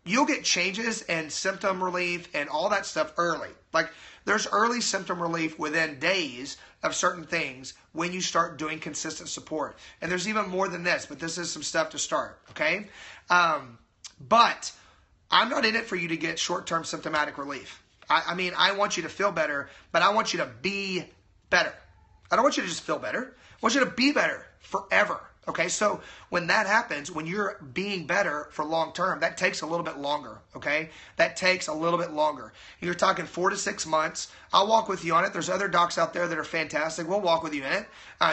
you'll get changes and symptom relief and all that stuff early. Like there's early symptom relief within days of certain things when you start doing consistent support. And there's even more than this, but this is some stuff to start, okay? But I'm not in it for you to get short-term symptomatic relief. I mean, I want you to feel better, but I want you to be better. I don't want you to just feel better. I want you to be better forever. Okay, so when that happens, when you're being better for long term, that takes a little bit longer, okay? That takes a little bit longer. You're talking 4 to 6 months. I'll walk with you on it. There's other docs out there that are fantastic. We'll walk with you in it.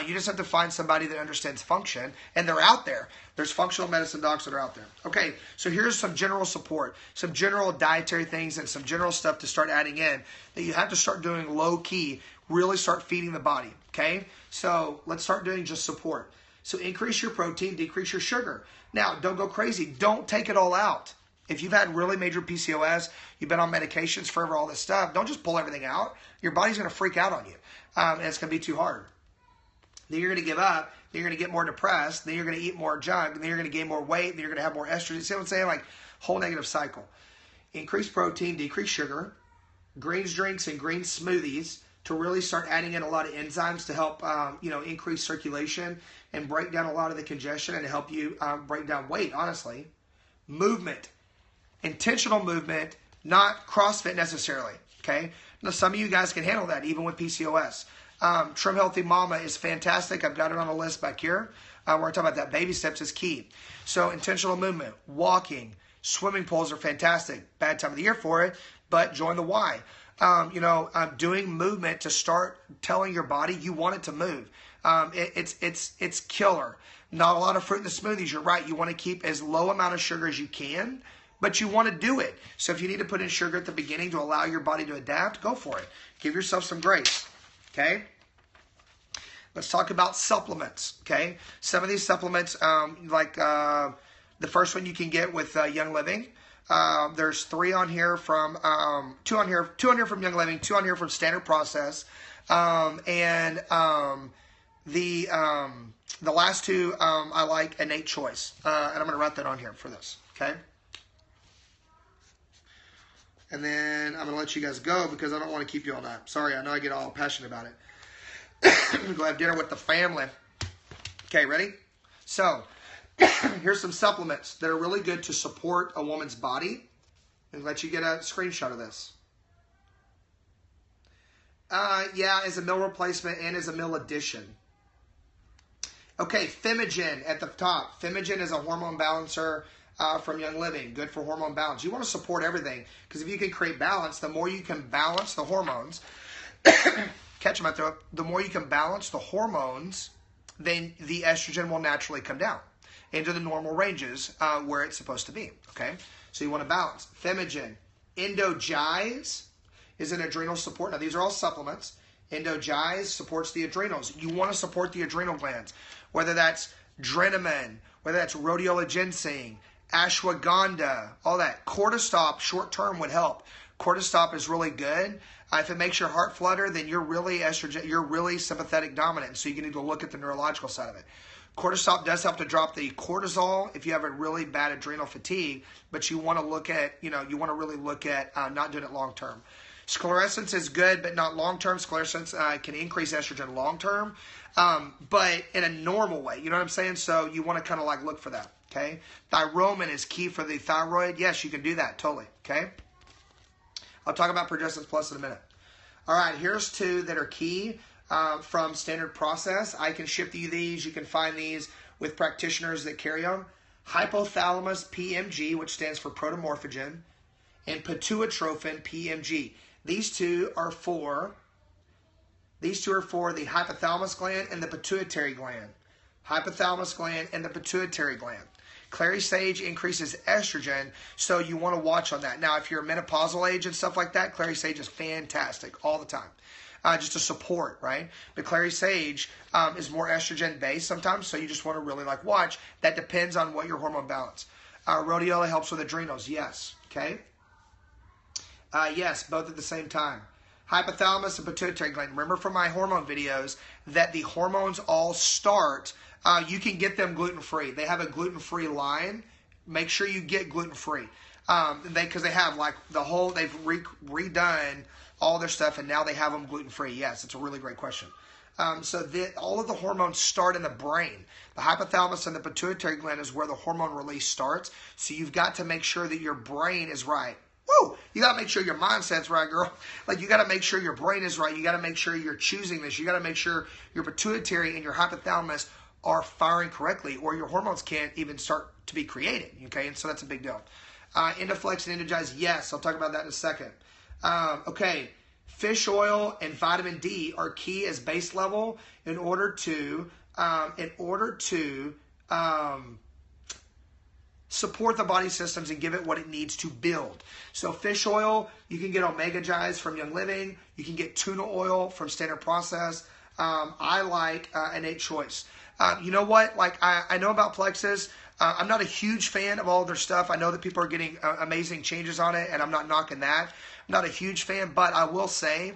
You just have to find somebody that understands function, and they're out there. There's functional medicine docs that are out there. Okay, so here's some general support, some general dietary things, and some general stuff to start adding in that you have to start doing low-key, really start feeding the body, okay? So let's start doing just support. So increase your protein, decrease your sugar. Now, don't go crazy. Don't take it all out. If you've had really major PCOS, you've been on medications forever, all this stuff, don't just pull everything out. Your body's going to freak out on you, and it's going to be too hard. Then you're going to give up. Then you're going to get more depressed. Then you're going to eat more junk. Then you're going to gain more weight. Then you're going to have more estrogen. See what I'm saying? Like, whole negative cycle. Increase protein, decrease sugar, greens drinks and green smoothies to really start adding in a lot of enzymes to help, increase circulation and break down a lot of the congestion and to help you break down weight, honestly. Movement. Intentional movement, not CrossFit necessarily, okay? Now, some of you guys can handle that, even with PCOS. Trim Healthy Mama is fantastic. I've got it on a list back here. We're talking about that. Baby steps is key. So intentional movement, walking, swimming pools are fantastic. Bad time of the year for it, but join the Y. Doing movement to start telling your body you want it to move. It's killer. Not a lot of fruit in the smoothies. You're right. You want to keep as low amount of sugar as you can, but you want to do it. So if you need to put in sugar at the beginning to allow your body to adapt, go for it. Give yourself some grace. Okay. Let's talk about supplements. Okay. Some of these supplements, the first one you can get with Young Living. There's 3 on here from 2 on here from Young Living, 2 on here from Standard Process, and the last 2 I like Innate Choice, and I'm going to write that on here for this. Okay. And then I'm going to let you guys go because I don't want to keep you all night. Sorry, I know I get all passionate about it. I'm going to go have dinner with the family. Okay, ready? So, here's some supplements that are really good to support a woman's body. And let you get a screenshot of this. As a meal replacement and as a meal addition. Okay, Femigen at the top. Femigen is a hormone balancer from Young Living. Good for hormone balance. You want to support everything because if you can create balance, the more you can balance the hormones, catch my throat, the more you can balance the hormones, then the estrogen will naturally come down into the normal ranges where it's supposed to be, okay? So you want to balance. Femigen. Endogize is an adrenal support. Now, these are all supplements. Endogize supports the adrenals. You want to support the adrenal glands, whether that's Drenamine, whether that's rhodiola ginseng, ashwagandha, all that. Cortisop, short-term, would help. Cortisop is really good. If it makes your heart flutter, then you're really estrogen, you're really sympathetic dominant, so you need to look at the neurological side of it. Cortisol does help to drop the cortisol if you have a really bad adrenal fatigue, but you want to look at, you want to really look at not doing it long term. Sclerescence is good, but not long term. Sclerescence can increase estrogen long term, but in a normal way. You know what I'm saying? So you want to kind of like look for that. Okay. Thyromin is key for the thyroid. Yes, you can do that totally. Okay. I'll talk about Progestins Plus in a minute. All right. Here's 2 that are key. From Standard Process. I can ship you these. You can find these with practitioners that carry them. Hypothalamus PMG, which stands for protomorphogen, and pituitrophin PMG. These two are for the hypothalamus gland and the pituitary gland. Hypothalamus gland and the pituitary gland. Clary sage increases estrogen, so you want to watch on that. Now, if you're menopausal age and stuff like that, clary sage is fantastic all the time. Just to support, right? But clary sage is more estrogen based sometimes, so you just want to really watch. That depends on what your hormone balance. Rhodiola helps with adrenals, yes. Okay. Yes, both at the same time. Hypothalamus and pituitary gland. Remember from my hormone videos that the hormones all start. You can get them gluten free. They have a gluten free line. Make sure you get gluten free. Because they have like they've redone all their stuff, and now they have them gluten-free. Yes, it's a really great question. All of the hormones start in the brain. The hypothalamus and the pituitary gland is where the hormone release starts. So you've got to make sure that your brain is right. Woo! You got to make sure your mindset's right, girl. Like, you got to make sure your brain is right. You got to make sure you're choosing this. You got to make sure your pituitary and your hypothalamus are firing correctly, or your hormones can't even start to be created. Okay, and so that's a big deal. Endoflex and Energize, yes, I'll talk about that in a second. Okay, fish oil and vitamin D are key as base level in order to support the body systems and give it what it needs to build. So fish oil, you can get omega Gi's from Young Living. You can get tuna oil from Standard Process. I like Innate Choice. You know what? Like, I know about Plexus. I'm not a huge fan of all their stuff. I know that people are getting amazing changes on it, and I'm not knocking that. I'm not a huge fan, but I will say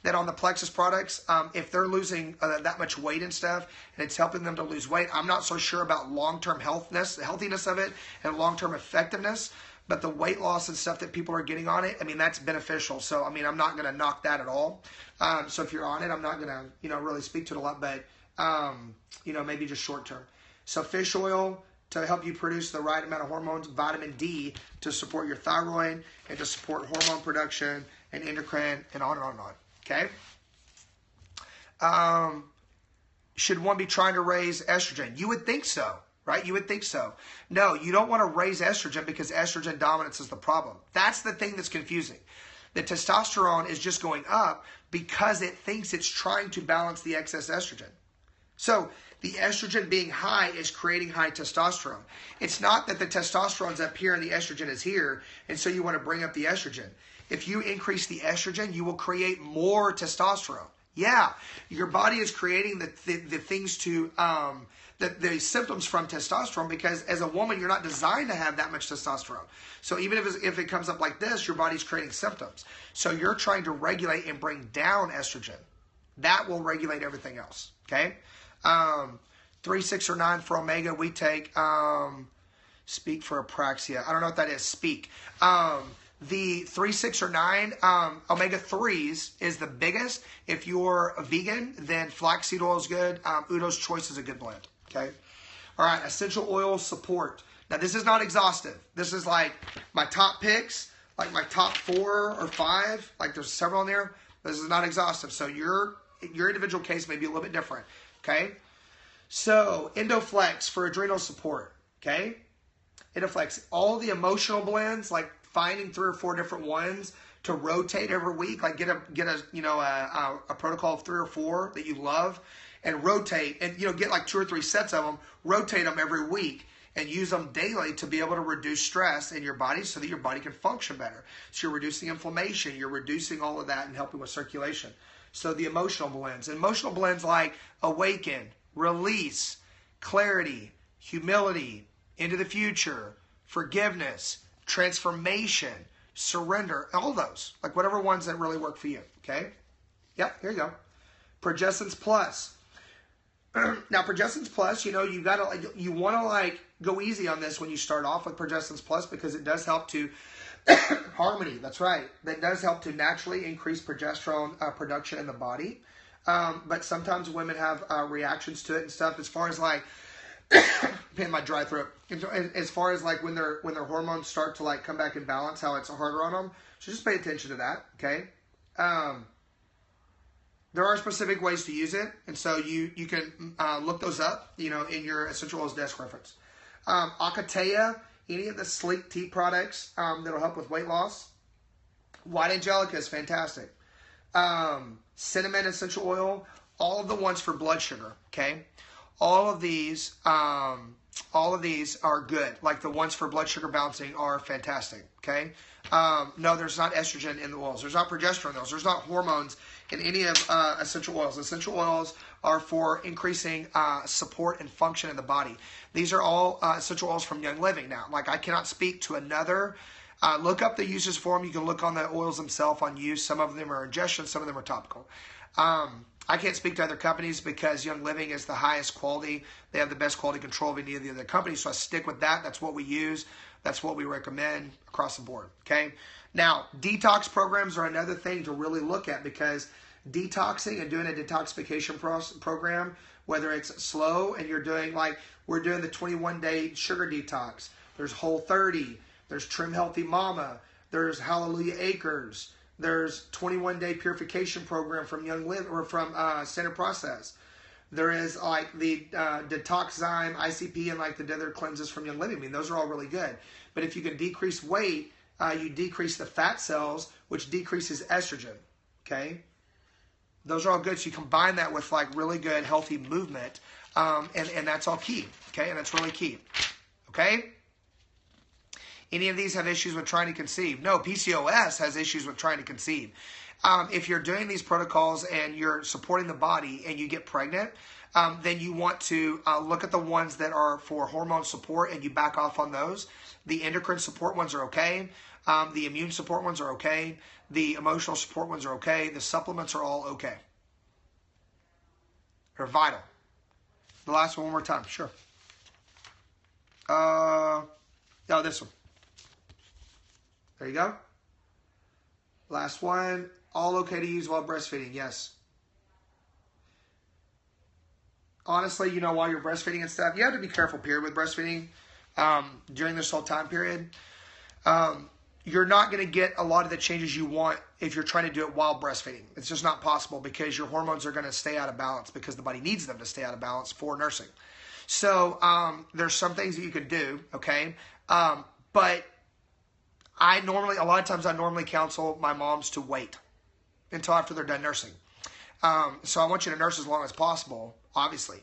that on the Plexus products, if they're losing that much weight and stuff, and it's helping them to lose weight, I'm not so sure about long-term healthiness of it and long-term effectiveness, but the weight loss and stuff that people are getting on it, I mean, that's beneficial. So, I mean, I'm not going to knock that at all. So if you're on it, I'm not going to, really speak to it a lot, but, maybe just short-term. So fish oil to help you produce the right amount of hormones, vitamin D to support your thyroid and to support hormone production and endocrine and on and on and on. Okay. Should one be trying to raise estrogen? You would think so, right? You would think so. No, you don't want to raise estrogen because estrogen dominance is the problem. That's the thing that's confusing. The testosterone is just going up because it thinks it's trying to balance the excess estrogen. So the estrogen being high is creating high testosterone. It's not that the testosterone's up here and the estrogen is here, and so you want to bring up the estrogen. If you increase the estrogen, you will create more testosterone. Yeah, your body is creating the things to, the symptoms from testosterone, because as a woman, you're not designed to have that much testosterone. So even if it comes up like this, your body's creating symptoms. So you're trying to regulate and bring down estrogen. That will regulate everything else, okay? 3, 6, or 9 for omega, we take, speak for apraxia. I don't know what that is, speak. The 3, 6, or 9 omega-3s is the biggest. If you're a vegan, then flaxseed oil is good. Udo's Choice is a good blend. Okay. All right. Essential oil support. Now, this is not exhaustive. This is like my top picks, like my top 4 or 5. Like, there's several in there. This is not exhaustive. So your individual case may be a little bit different. Okay. So Endoflex for adrenal support. Okay. Endoflex. All the emotional blends, like finding 3 or 4 different ones to rotate every week, like get a protocol of 3 or 4 that you love, and rotate, and get like 2 or 3 sets of them, rotate them every week, and use them daily to be able to reduce stress in your body so that your body can function better. So you're reducing inflammation, you're reducing all of that and helping with circulation. So the emotional blends like Awaken, Release, Clarity, Humility, Into the Future, Forgiveness, Transformation, Surrender, all those, like whatever ones that really work for you. Okay. Yep. Here you go. Progestins Plus. Now, Progestins Plus, you want to like go easy on this when you start off with Progestins Plus, because it does help to harmony. That's right. That does help to naturally increase progesterone production in the body. But sometimes women have reactions to it and stuff, as far as like, in my dry throat, as far as like when their hormones start to like come back in balance, how it's harder on them. So just pay attention to that. Okay. There are specific ways to use it, and so you can look those up, in your essential oils desk reference. Acatea, any of the sleek tea products that'll help with weight loss. White Angelica is fantastic. Cinnamon essential oil, all of the ones for blood sugar. Okay. All of these are good. Like the ones for blood sugar balancing are fantastic. Okay. No, there's not estrogen in the oils. There's not progesterone in those. There's not hormones in any of essential oils. Essential oils are for increasing support and function in the body. These are all essential oils from Young Living now. Like, I cannot speak to another Look up the uses for them. You can look on the oils themselves on use. Some of them are ingestion, some of them are topical. I can't speak to other companies because Young Living is the highest quality. They have the best quality control of any of the other companies, so I stick with that. That's what we use. That's what we recommend across the board, okay? Now, detox programs are another thing to really look at because detoxing and doing a detoxification program, whether it's slow and you're doing like we're doing the 21-day sugar detox, there's Whole30, there's Trim Healthy Mama, there's Hallelujah Acres, there's 21-day purification program from Young Live or from Center Process. There is like the Detoxzyme, ICP, and like the other cleanses from Young Living. I mean, those are all really good. But if you can decrease weight, you decrease the fat cells, which decreases estrogen. Okay, those are all good. So you combine that with like really good, healthy movement, and that's all key. Okay, and that's really key. Okay. Any of these have issues with trying to conceive? No, PCOS has issues with trying to conceive. If you're doing these protocols and you're supporting the body and you get pregnant, then you want to look at the ones that are for hormone support and you back off on those. The endocrine support ones are okay. The immune support ones are okay. The emotional support ones are okay. The supplements are all okay. They're vital. The last one more time. Sure. No, this one. There you go. Last one. All okay to use while breastfeeding. Yes. Honestly, you know, while you're breastfeeding and stuff, you have to be careful, period, with breastfeeding during this whole time period. You're not going to get a lot of the changes you want if you're trying to do it while breastfeeding. It's just not possible because your hormones are going to stay out of balance because the body needs them to stay out of balance for nursing. So there's some things that you can do, okay? But a lot of times I normally counsel my moms to wait until after they're done nursing. So I want you to nurse as long as possible, obviously.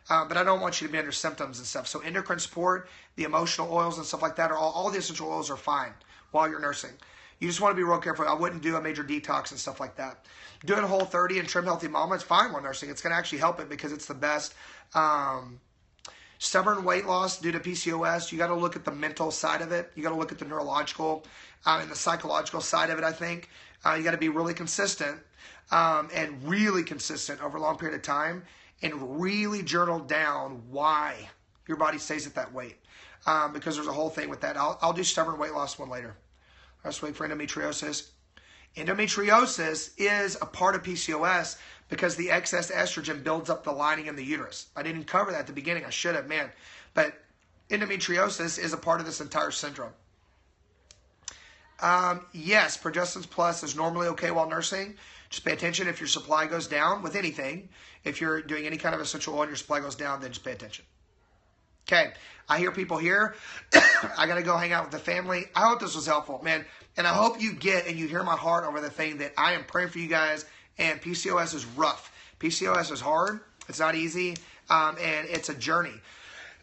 But I don't want you to be under symptoms and stuff. So endocrine support, the emotional oils and stuff like that, all the essential oils are fine while you're nursing. You just want to be real careful. I wouldn't do a major detox and stuff like that. Doing Whole30 and Trim Healthy Mama, it's fine while nursing. It's going to actually help it because it's the best. Stubborn weight loss due to PCOS, you got to look at the mental side of it. You got to look at the neurological and the psychological side of it, I think. You got to be really consistent and really consistent over a long period of time and really journal down why your body stays at that weight. Because there's a whole thing with that. I'll do stubborn weight loss one later. Let's wait for endometriosis. Endometriosis is a part of PCOS because the excess estrogen builds up the lining in the uterus. I didn't cover that at the beginning. I should have, man. But endometriosis is a part of this entire syndrome. Yes, Progestin Plus is normally okay while nursing. Just pay attention if your supply goes down with anything. If you're doing any kind of essential oil and your supply goes down, then just pay attention. Okay, I hear people here. I got to go hang out with the family. I hope this was helpful, man. And I hope you get and you hear my heart over the thing that I am praying for you guys. And PCOS is rough. PCOS is hard. It's not easy. And it's a journey.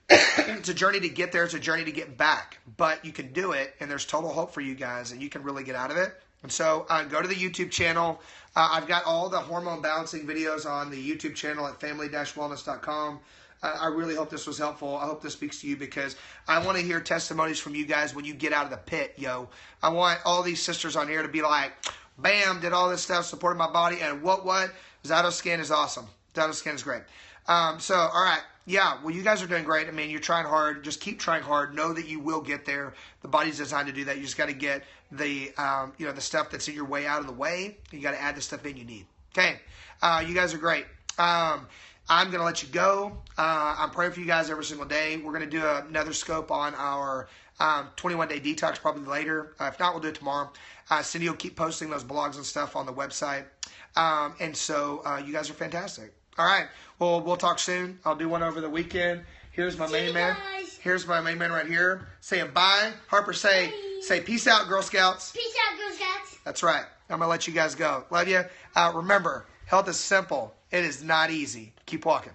It's a journey to get there. It's a journey to get back. But you can do it. And there's total hope for you guys. And you can really get out of it. And so go to the YouTube channel. I've got all the hormone balancing videos on the YouTube channel at family-wellness.com. I really hope this was helpful. I hope this speaks to you because I want to hear testimonies from you guys when you get out of the pit, yo. I want all these sisters on here to be like, bam, did all this stuff, supported my body, and what? Zytoscan is awesome. Zytoscan is great. So, all right. Yeah, well, you guys are doing great. I mean, you're trying hard. Just keep trying hard. Know that you will get there. The body's designed to do that. You just got to get the, the stuff that's in your way out of the way. You got to add the stuff in you need. Okay. You guys are great. I'm going to let you go. I'm praying for you guys every single day. We're going to do another scope on our 21-day detox probably later. If not, we'll do it tomorrow. Cindy will keep posting those blogs and stuff on the website. And so you guys are fantastic. All right. Well, we'll talk soon. I'll do one over the weekend. Here's my main man. Here's my main man right here. Saying bye. Harper, say peace out, Girl Scouts. Peace out, Girl Scouts. That's right. I'm going to let you guys go. Love you. Remember, health is simple. It is not easy. Keep walking.